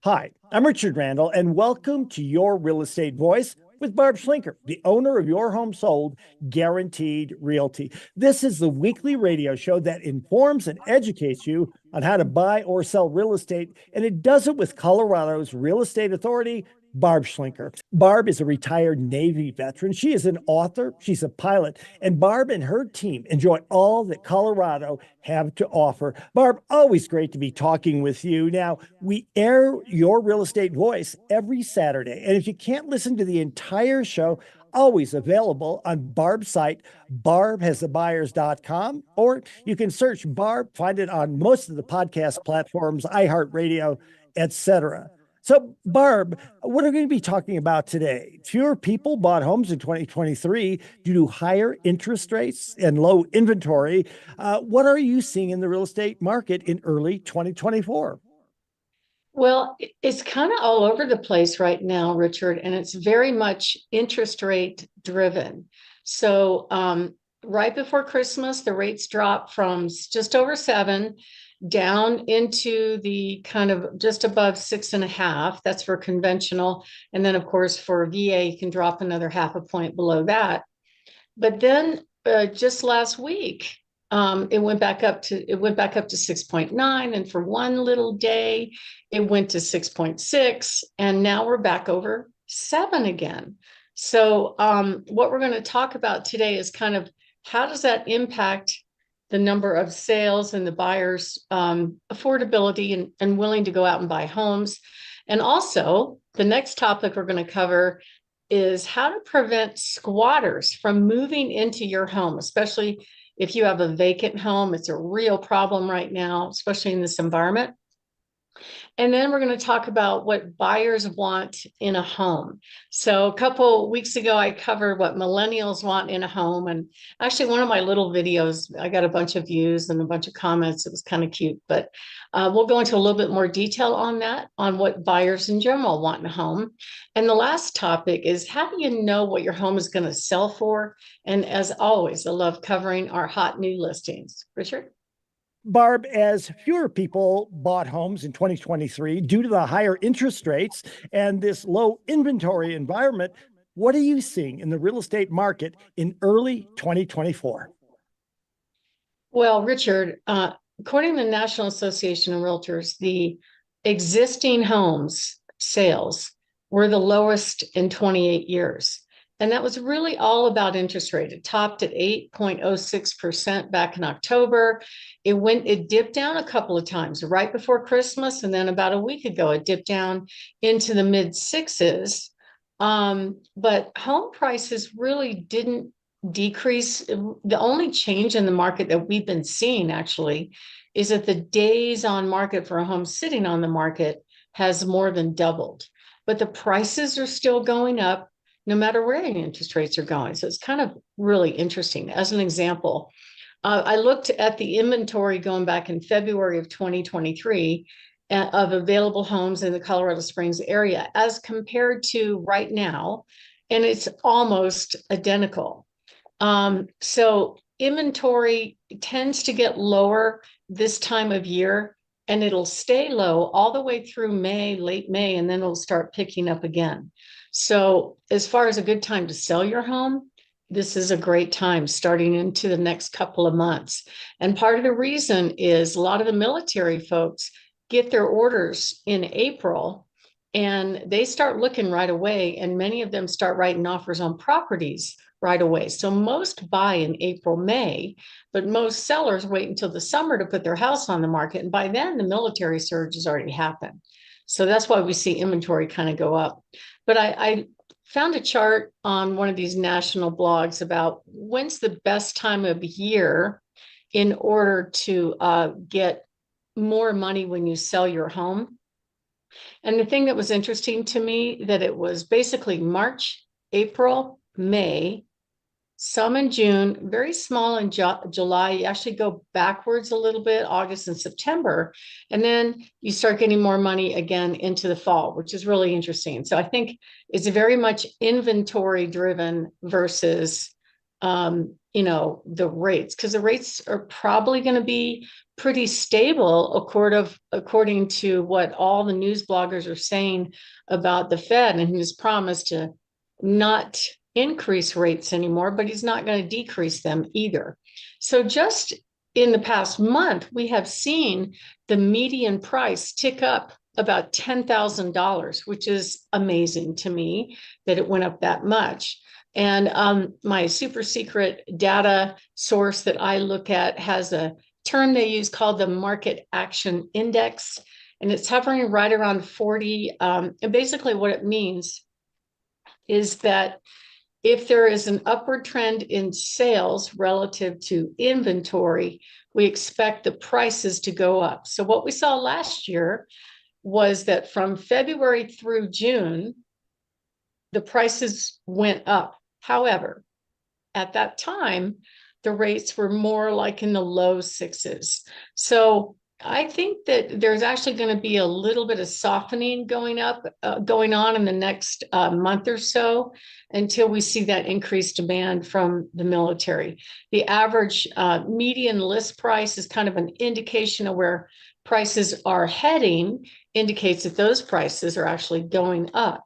Hi, I'm Richard Randall, and welcome to Your Real Estate Voice with Barb Schlinker, the owner of Your Home Sold Guaranteed Realty. This is the weekly radio show that informs and educates you on how to buy or sell real estate, and it does it with Colorado's real estate authority, Barb Schlinker. Barb is a retired Navy veteran. She is an author, she's a pilot, and Barb and her team enjoy all that Colorado have to offer. Barb, always great to be talking with you. Now, we air Your Real Estate Voice every Saturday, and if you can't listen to the entire show, always available on Barb's site, barbhasthebuyers.com, or you can search Barb, find it on most of the podcast platforms, iHeartRadio, etc. So, Barb, what are we going to be talking about today? Fewer people bought homes in 2023 due to higher interest rates and low inventory. What are you seeing in the real estate market in early 2024? Well, it's kind of all over the place right now, Richard, and it's very much interest rate driven. So, right before Christmas, the rates dropped from just over 7 down into the kind of just above 6.5. That's for conventional. And then, of course, for VA, you can drop another half a point below that. But then just last week, it went back up to 6.9, and for one little day, it went to 6.6, and now we're back over 7 again. So what we're going to talk about today is kind of how does that impact the number of sales and the buyers' affordability and willing to go out and buy homes. And also, the next topic we're going to cover is how to prevent squatters from moving into your home, especially if you have a vacant home. It's a real problem right now, especially in this environment. And then we're going to talk about what buyers want in a home. So a couple weeks ago, I covered what millennials want in a home. And actually, one of my little videos, I got a bunch of views and a bunch of comments. It was kind of cute. But we'll go into a little bit more detail on that, on what buyers in general want in a home. And the last topic is, how do you know what your home is going to sell for? And as always, I love covering our hot new listings. Richard? Barb, as fewer people bought homes in 2023 due to the higher interest rates and this low inventory environment, what are you seeing in the real estate market in early 2024? Well, Richard, according to the National Association of Realtors, the existing homes sales were the lowest in 28 years. And that was really all about interest rate. It topped at 8.06% back in October. It dipped down a couple of times right before Christmas. And then about a week ago, it dipped down into the mid sixes. But home prices really didn't decrease. The only change in the market that we've been seeing actually is that the days on market for a home sitting on the market has more than doubled. But the prices are still going up no matter where the interest rates are going. So it's kind of really interesting. As an example, I looked at the inventory going back in February of 2023 of available homes in the Colorado Springs area as compared to right now, and it's almost identical. So inventory tends to get lower this time of year, and it'll stay low all the way through May, late May, and then it'll start picking up again. So as far as a good time to sell your home, this is a great time starting into the next couple of months. And part of the reason is a lot of the military folks get their orders in April and they start looking right away. And many of them start writing offers on properties right away. So most buy in April, May, but most sellers wait until the summer to put their house on the market. And by then the military surge has already happened. So that's why we see inventory kind of go up. But I found a chart on one of these national blogs about when's the best time of year in order to get more money when you sell your home. And the thing that was interesting to me, that it was basically March, April, May, some in June, very small in July. You actually go backwards a little bit, August and September. And then you start getting more money again into the fall, which is really interesting. So I think it's very much inventory driven versus the rates, because the rates are probably going to be pretty stable according to what all the news bloggers are saying about the Fed, and his promise to not increase rates anymore, but he's not going to decrease them either. So just in the past month, we have seen the median price tick up about $10,000, which is amazing to me that it went up that much. And my super secret data source that I look at has a term they use called the Market Action Index, and it's hovering right around 40. And basically what it means is that if there is an upward trend in sales relative to inventory, we expect the prices to go up. So what we saw last year was that from February through June, the prices went up. However, at that time, the rates were more like in the low sixes. So I think that there's actually going to be a little bit of softening going on in the next month or so until we see that increased demand from the military. The average median list price is kind of an indication of where prices are heading, indicates that those prices are actually going up.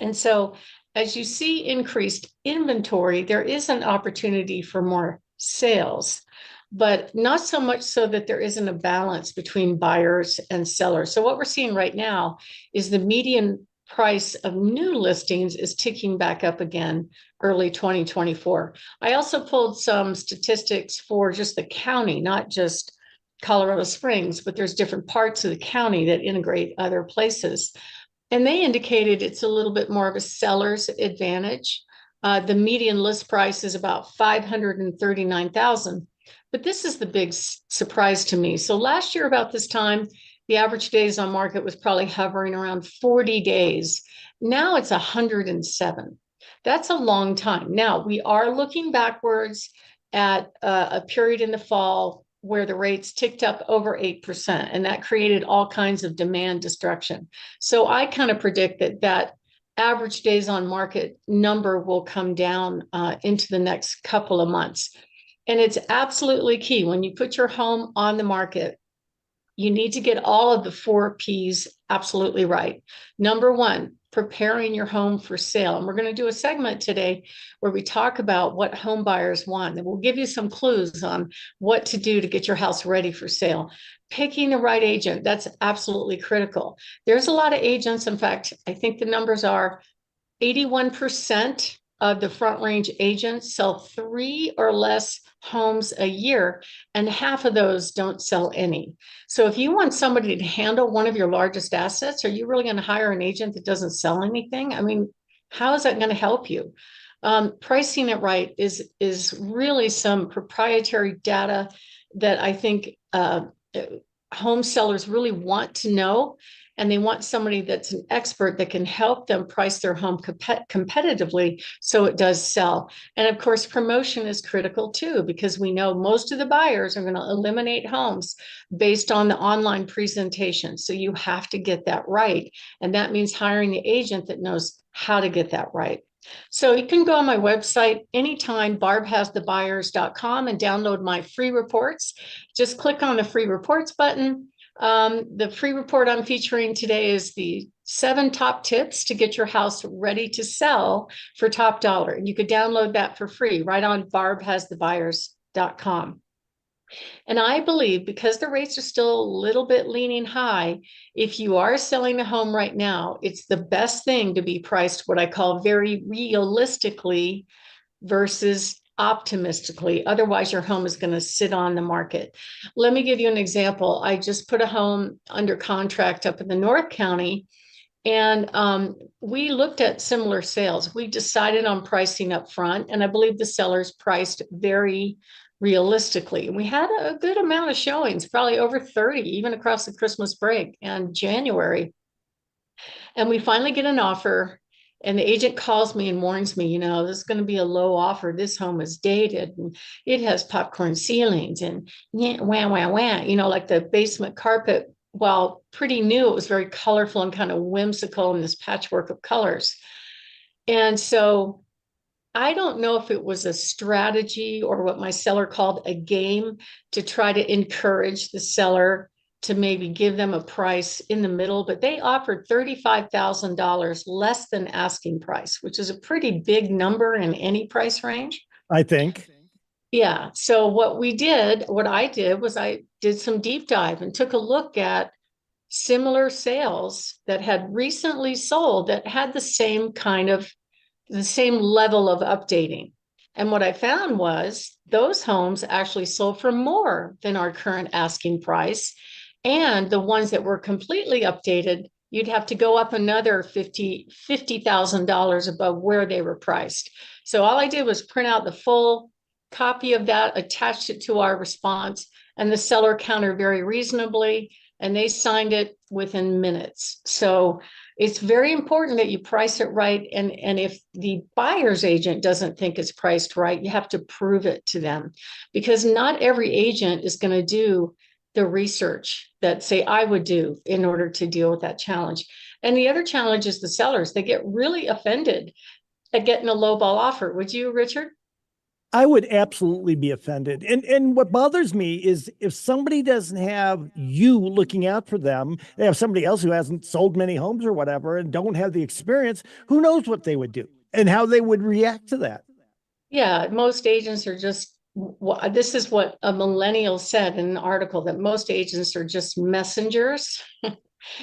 And so as you see increased inventory, there is an opportunity for more sales, but not so much so that there isn't a balance between buyers and sellers. So what we're seeing right now is the median price of new listings is ticking back up again early 2024. I also pulled some statistics for just the county, not just Colorado Springs, but there's different parts of the county that integrate other places. And they indicated it's a little bit more of a seller's advantage. The median list price is about $539,000. But this is the big surprise to me. So last year about this time, the average days on market was probably hovering around 40 days. Now it's 107. That's a long time. Now we are looking backwards at a period in the fall where the rates ticked up over 8%, and that created all kinds of demand destruction. So I kind of predict that average days on market number will come down into the next couple of months. And it's absolutely key. When you put your home on the market, you need to get all of the 4 Ps absolutely right. Number one, preparing your home for sale. And we're going to do a segment today where we talk about what home buyers want. And we'll give you some clues on what to do to get your house ready for sale. Picking the right agent, that's absolutely critical. There's a lot of agents. In fact, I think the numbers are 81% of the Front Range agents sell 3 or less homes a year, and half of those don't sell any. So if you want somebody to handle one of your largest assets, are you really going to hire an agent that doesn't sell anything? I mean, how is that going to help you? Pricing it right is really some proprietary data that I think home sellers really want to know. And they want somebody that's an expert that can help them price their home competitively so it does sell. And of course, promotion is critical too, because we know most of the buyers are going to eliminate homes based on the online presentation. So you have to get that right. And that means hiring the agent that knows how to get that right. So you can go on my website anytime, barbhasthebuyers.com, and download my free reports. Just click on the free reports button. The free report I'm featuring today is the 7 top tips to get your house ready to sell for top dollar. And you could download that for free right on barbhasthebuyers.com. And I believe because the rates are still a little bit leaning high, if you are selling a home right now, it's the best thing to be priced what I call very realistically versus optimistically. Otherwise, your home is going to sit on the market. Let me give you an example. I just put a home under contract up in the North County, and we looked at similar sales. We decided on pricing up front, and I believe the sellers priced very realistically. We had a good amount of showings, probably over 30, even across the Christmas break and January. And we finally get an offer. And the agent calls me and warns me, this is going to be a low offer. This home is dated and it has popcorn ceilings and wah, wah, wah, like the basement carpet, while pretty new, it was very colorful and kind of whimsical in this patchwork of colors. And so I don't know if it was a strategy or what my seller called a game to try to encourage the seller to maybe give them a price in the middle, but they offered $35,000 less than asking price, which is a pretty big number in any price range. I think. Yeah. So what I did was I did some deep dive and took a look at similar sales that had recently sold that had the same level of updating. And what I found was those homes actually sold for more than our current asking price. And the ones that were completely updated, you'd have to go up another $50,000 above where they were priced. So all I did was print out the full copy of that, attached it to our response, and the seller countered very reasonably, and they signed it within minutes. So it's very important that you price it right. And if the buyer's agent doesn't think it's priced right, you have to prove it to them, because not every agent is going to do the research that, say, I would do in order to deal with that challenge. And the other challenge is the sellers. They get really offended at getting a lowball offer. Would you, Richard? I would absolutely be offended. And what bothers me is if somebody doesn't have you looking out for them, they have somebody else who hasn't sold many homes or whatever and don't have the experience, who knows what they would do and how they would react to that. Yeah, most agents are just, this is what a millennial said in an article, that most agents are just messengers.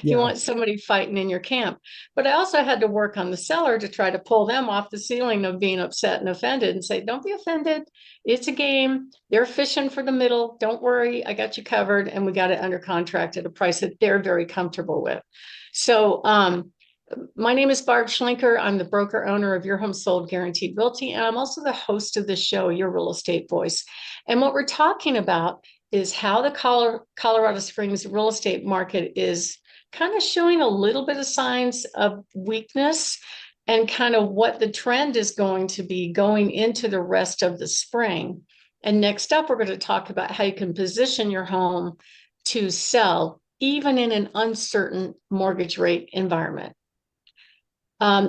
You Yeah. want somebody fighting in your camp. But I also had to work on the seller to try to pull them off the ceiling of being upset and offended and say, don't be offended. It's a game. They're fishing for the middle. Don't worry. I got you covered. And we got it under contract at a price that they're very comfortable with. So, my name is Barb Schlinker. I'm the broker owner of Your Home Sold Guaranteed Realty, and I'm also the host of the show, Your Real Estate Voice. And what we're talking about is how the Colorado Springs real estate market is kind of showing a little bit of signs of weakness, and kind of what the trend is going to be going into the rest of the spring. And next up, we're going to talk about how you can position your home to sell even in an uncertain mortgage rate environment.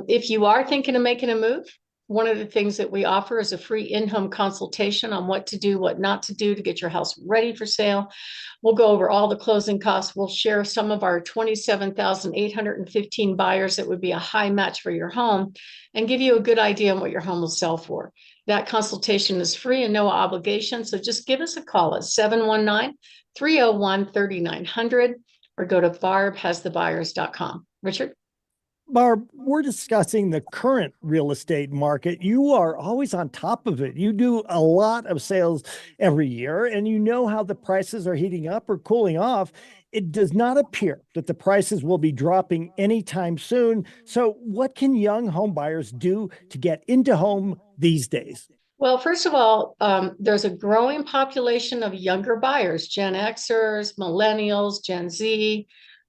If you are thinking of making a move, one of the things that we offer is a free in-home consultation on what to do, what not to do to get your house ready for sale. We'll go over all the closing costs. We'll share some of our 27,815 buyers that would be a high match for your home, and give you a good idea on what your home will sell for. That consultation is free and no obligation. So just give us a call at 719-301-3900 or go to barbhasthebuyers.com. Richard? Barb, we're discussing the current real estate market. You are always on top of it. You do a lot of sales every year, and you know how the prices are heating up or cooling off. It does not appear that the prices will be dropping anytime soon. So, what can young home buyers do to get into home these days? Well, first of all, there's a growing population of younger buyers, Gen Xers, millennials, Gen Z,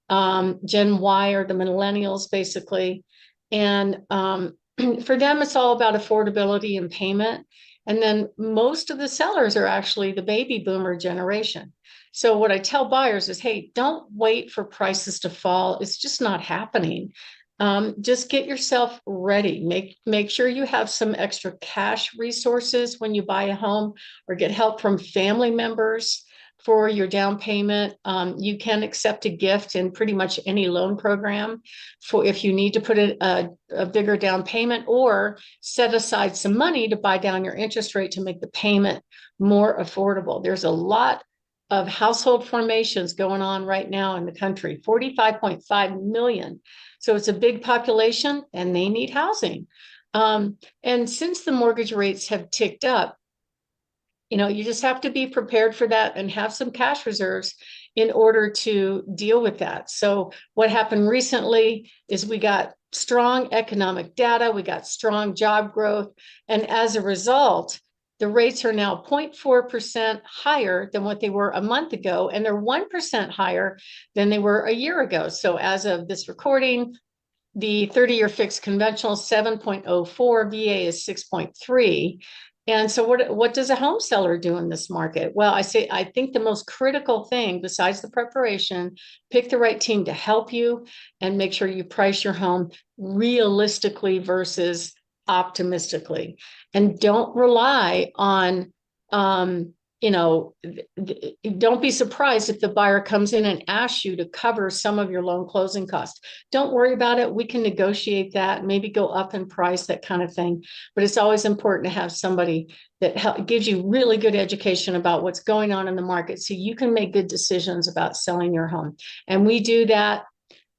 Gen Y are the millennials, basically. And for them, it's all about affordability and payment. And then most of the sellers are actually the baby boomer generation. So what I tell buyers is, hey, don't wait for prices to fall. It's just not happening. Just get yourself ready. Make sure you have some extra cash resources when you buy a home, or get help from family members for your down payment. You can accept a gift in pretty much any loan program for if you need to put a bigger down payment, or set aside some money to buy down your interest rate to make the payment more affordable. There's a lot of household formations going on right now in the country, 45.5 million. So it's a big population and they need housing. And since the mortgage rates have ticked up, you just have to be prepared for that and have some cash reserves in order to deal with that. So what happened recently is we got strong economic data, we got strong job growth, and as a result, the rates are now 0.4% higher than what they were a month ago, and they're 1% higher than they were a year ago. So as of this recording, the 30-year fixed conventional 7.04, VA is 6.3. And so what does a home seller do in this market? Well, I think the most critical thing besides the preparation, pick the right team to help you and make sure you price your home realistically versus optimistically, and don't rely on, don't be surprised if the buyer comes in and asks you to cover some of your loan closing costs. Don't worry about it. We can negotiate that, maybe go up in price, that kind of thing. But it's always important to have somebody that gives you really good education about what's going on in the market so you can make good decisions about selling your home. And we do that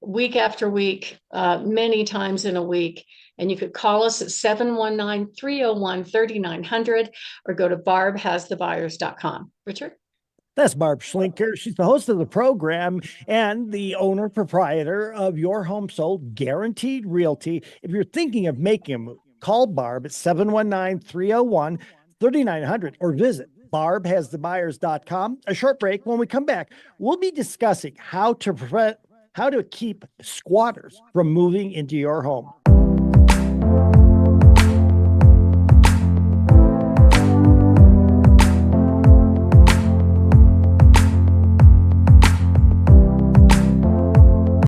week after week, many times in a week. And you could call us at 719-301-3900 or go to barbhasthebuyers.com. Richard? That's Barb Schlinker. She's the host of the program and the owner proprietor of Your Home Sold Guaranteed Realty. If you're thinking of making a move, call Barb at 719-301-3900 or visit barbhasthebuyers.com. A short break. When we come back, we'll be discussing how to keep squatters from moving into your home.